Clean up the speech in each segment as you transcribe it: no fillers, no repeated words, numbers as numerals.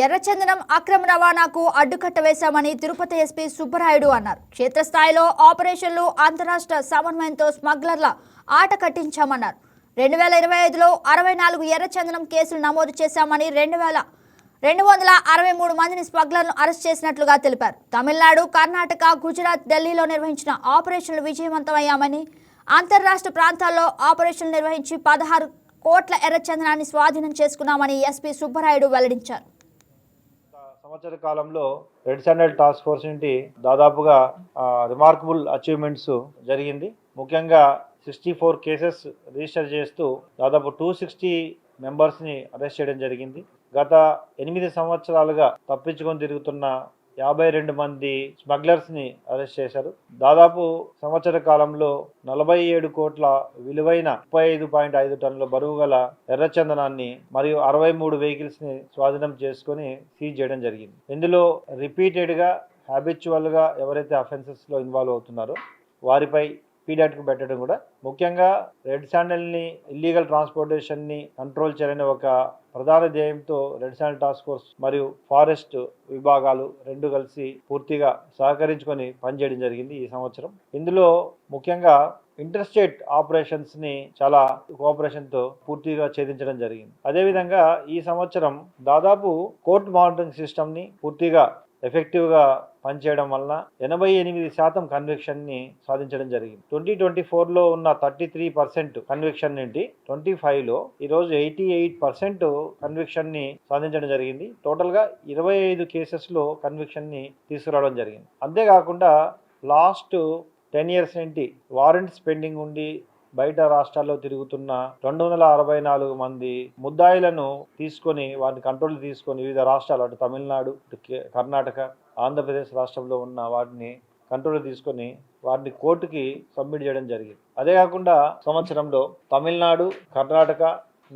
ఎర్రచందనం అక్రమ రవాణాకు అడ్డుకట్ట వేశామని తిరుపతి ఎస్పీ సుబ్బరాయుడు అన్నారు. క్షేత్రస్థాయిలో ఆపరేషన్లు అంతరాష్ట్ర సమన్వయంతో స్మగ్లర్ల ఆట కట్టించామన్నారు. 2025లో 64 ఎర్రచందనం కేసులు నమోదు చేశామని 263 మందిని స్మగ్లర్లను అరెస్ట్ చేసినట్లుగా తెలిపారు. తమిళనాడు, కర్ణాటక, గుజరాత్, ఢిల్లీలో నిర్వహించిన ఆపరేషన్లు విజయవంతమయ్యామని, అంతర్రాష్ట్ర ప్రాంతాల్లో ఆపరేషన్లు నిర్వహించి 16 కోట్ల ఎర్రచందనాన్ని స్వాధీనం చేసుకున్నామని ఎస్పీ సుబ్బరాయుడు వెల్లడించారు. సంవత్సర కాలంలో రెడ్ శాండల్ టాస్క్ ఫోర్స్ నుండి దాదాపుగా రిమార్కబుల్ అచీవ్మెంట్స్ జరిగింది. ముఖ్యంగా 64 కేసెస్ రిజిస్టర్ చేస్తూ దాదాపు 260 మెంబర్స్ని అరెస్ట్ చేయడం జరిగింది. గత 8 సంవత్సరాలుగా తప్పించుకొని తిరుగుతున్న 52 మంది స్మగ్లర్స్ని అరెస్ట్ చేశారు. దాదాపు సంవత్సర కాలంలో 47 కోట్ల విలువైన 35.5 టన్నుల బరువు గల ఎర్రచందనాన్ని మరియు 63 వెహికల్స్ని స్వాధీనం చేసుకొని సీజ్ చేయడం జరిగింది. ఇందులో రిపీటెడ్గా హ్యాబిచువల్గా ఎవరైతే అఫెన్సెస్లో ఇన్వాల్వ్ అవుతున్నారో వారిపై పీడియాట్రిక్ పెట్టడం కూడా, ముఖ్యంగా రెడ్ శాండల్ని ఇల్లీగల్ ట్రాన్స్పోర్టేషన్ని కంట్రోల్ చేయాలనే ఒక ప్రధాన ధ్యేయంతో రెడ్ శాండల్ టాస్క్ ఫోర్స్ మరియు ఫారెస్ట్ విభాగాలు రెండు కలిసి పూర్తిగా సహకరించుకొని పనిచేయడం జరిగింది ఈ సంవత్సరం. ఇందులో ముఖ్యంగా ఇంటర్ స్టేట్ ఆపరేషన్స్ని చాలా కోఆపరేషన్తో పూర్తిగా ఛేదించడం జరిగింది. అదేవిధంగా ఈ సంవత్సరం దాదాపు కోర్ట్ మానిటరింగ్ సిస్టమ్ని పూర్తిగా ఎఫెక్టివ్గా పనిచేయడం వలన 88% కన్విక్షన్ని సాధించడం జరిగింది. 2024లో ఉన్న 33% కన్విక్షన్ నుండి 25లో ఈరోజు 88% కన్విక్షన్ని సాధించడం జరిగింది. టోటల్గా 25 కేసెస్లో కన్విక్షన్ని తీసుకురావడం జరిగింది. అంతేకాకుండా లాస్ట్ 10 ఇయర్స్ నుండి వారెంట్స్ పెండింగ్ ఉండి బయట రాష్ట్రాల్లో తిరుగుతున్న 264 మంది ముద్దాయిలను తీసుకొని వారిని కంట్రోల్ తీసుకొని వివిధ రాష్ట్రాలు, అటు తమిళనాడు, కర్ణాటక, ఆంధ్రప్రదేశ్ రాష్ట్రంలో ఉన్న వాటిని కంట్రోల్ తీసుకొని వారిని కోర్టుకి సబ్మిట్ చేయడం జరిగింది. అదే కాకుండా సంవత్సరంలో తమిళనాడు, కర్ణాటక,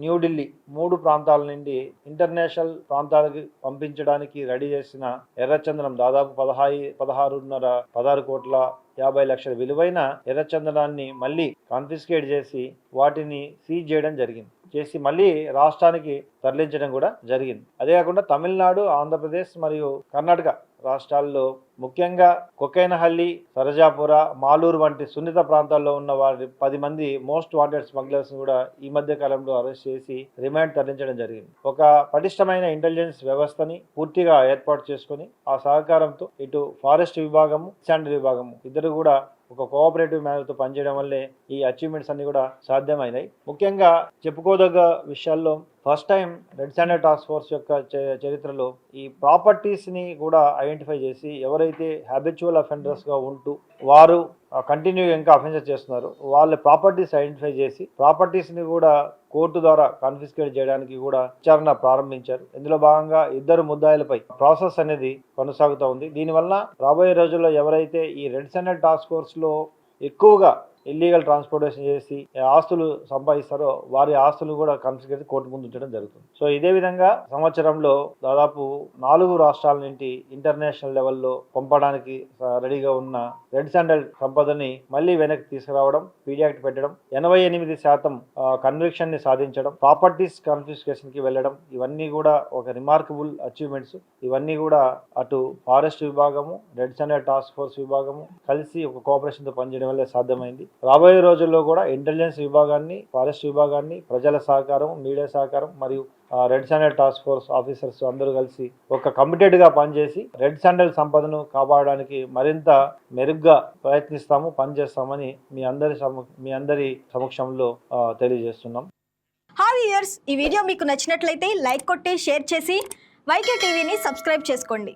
న్యూఢిల్లీ 3 ప్రాంతాల నుండి ఇంటర్నేషనల్ ప్రాంతాలకు పంపించడానికి రెడీ చేసిన ఎర్రచందనం దాదాపు 16 కోట్ల 50 లక్షల విలువైన ఎర్రచందనాన్ని మళ్ళీ కాన్ఫిస్కేట్ చేసి వాటిని సీజ్ చేయడం జరిగింది. చేసి మళ్ళీ రాష్ట్రానికి తరలించడం కూడా జరిగింది. అదే కాకుండా తమిళనాడు, ఆంధ్రప్రదేశ్ మరియు కర్ణాటక రాష్ట్రాల్లో ముఖ్యంగా కొకైనహల్లి, సరజాపుర, మాలూరు వంటి సున్నిత ప్రాంతాల్లో ఉన్న వారి 10 మంది మోస్ట్ వాంటెడ్ స్మగ్లర్స్ కూడా ఈ మధ్య కాలంలో అరెస్ట్ చేసి రిమాండ్ తరలించడం జరిగింది. ఒక పటిష్టమైన ఇంటెలిజెన్స్ వ్యవస్థని పూర్తిగా ఏర్పాటు చేసుకుని ఆ సహకారంతో ఇటు ఫారెస్ట్ విభాగము, శాండల్ విభాగము ఇద్దరు కూడా ఒక కోఆపరేటివ్ మేనర్తో పనిచేయడం వల్లే ఈ అచీవ్మెంట్స్ అన్ని కూడా సాధ్యమైనాయి. ముఖ్యంగా చెప్పుకోదగ్గ విషయాల్లో first time red sandal task force యొక్క చరిత్రలో ఈ ప్రాపర్టీస్ని కూడా ఐడెంటిఫై చేసి ఎవరైతే హ్యాబిచువల్ అఫెండర్స్గా ఉంటూ వారు కంటిన్యూగా ఇంకా అఫెన్సెస్ చేస్తున్నారు వాళ్ళ ప్రాపర్టీస్ ఐడెంటిఫై చేసి ప్రాపర్టీస్ని కూడా కోర్టు ద్వారా కాన్ఫిస్కేట్ చేయడానికి కూడా విచారణ ప్రారంభించారు. ఇందులో భాగంగా 2 ముద్దాయిలపై ప్రాసెస్ అనేది కొనసాగుతూ ఉంది. దీనివల్ల రాబోయే రోజుల్లో ఎవరైతే ఈ రెడ్ శాండల్ టాస్క్ ఫోర్స్లో ఎక్కువగా ఇల్లీగల్ ట్రాన్స్పోర్టేషన్ చేసి ఆస్తులు సంపాదిస్తారో వారి ఆస్తులు కూడా కాన్ఫిస్కేట్ కోర్టు ముందు ఉంచడం జరుగుతుంది. సో ఇదే విధంగా సంవత్సరంలో దాదాపు 4 రాష్ట్రాల నుండి ఇంటర్నేషనల్ లెవెల్లో పంపడానికి రెడీగా ఉన్న రెడ్ శాండల్ సంపదని మళ్ళీ వెనక్కి తీసుకురావడం, పీడియాక్ట్ పెట్టడం, 88% కన్విక్షన్ ని సాధించడం, ప్రాపర్టీస్ కాన్ఫిస్కేషన్ కి వెళ్ళడం, ఇవన్నీ కూడా ఒక రిమార్కబుల్ అచీవ్మెంట్స్. ఇవన్నీ కూడా అటు ఫారెస్ట్ విభాగము, రెడ్ శాండల్ టాస్క్ ఫోర్స్ విభాగము కలిసి ఒక కోఆపరేషన్ తో పనిచేయడం వల్ల సాధ్యమైంది. రాబోయే రోజుల్లో కూడా ఇంటెలిజెన్స్ విభాగాన్ని, ఫారెస్ట్ విభాగాన్ని, ప్రజల సహకారం, మీడియా సహకారం మరియు red sandal task force officers అందరూ కలిసి ఒక కమిటెడ్గా పనిచేసి రెడ్ శాండల్ సంపదను కాపాడడానికి మరింత మెరుగ్గా ప్రయత్నిస్తాము, పనిచేస్తామని మీ అందరి సమక్షంలో తెలియజేస్తున్నాం. హాయ్ వ్యూయర్స్, ఈ వీడియో మీకు నచ్చినట్లయితే లైక్ కొట్టి షేర్ చేసి వైకే టీవీని సబ్స్క్రైబ్ చేసుకోండి.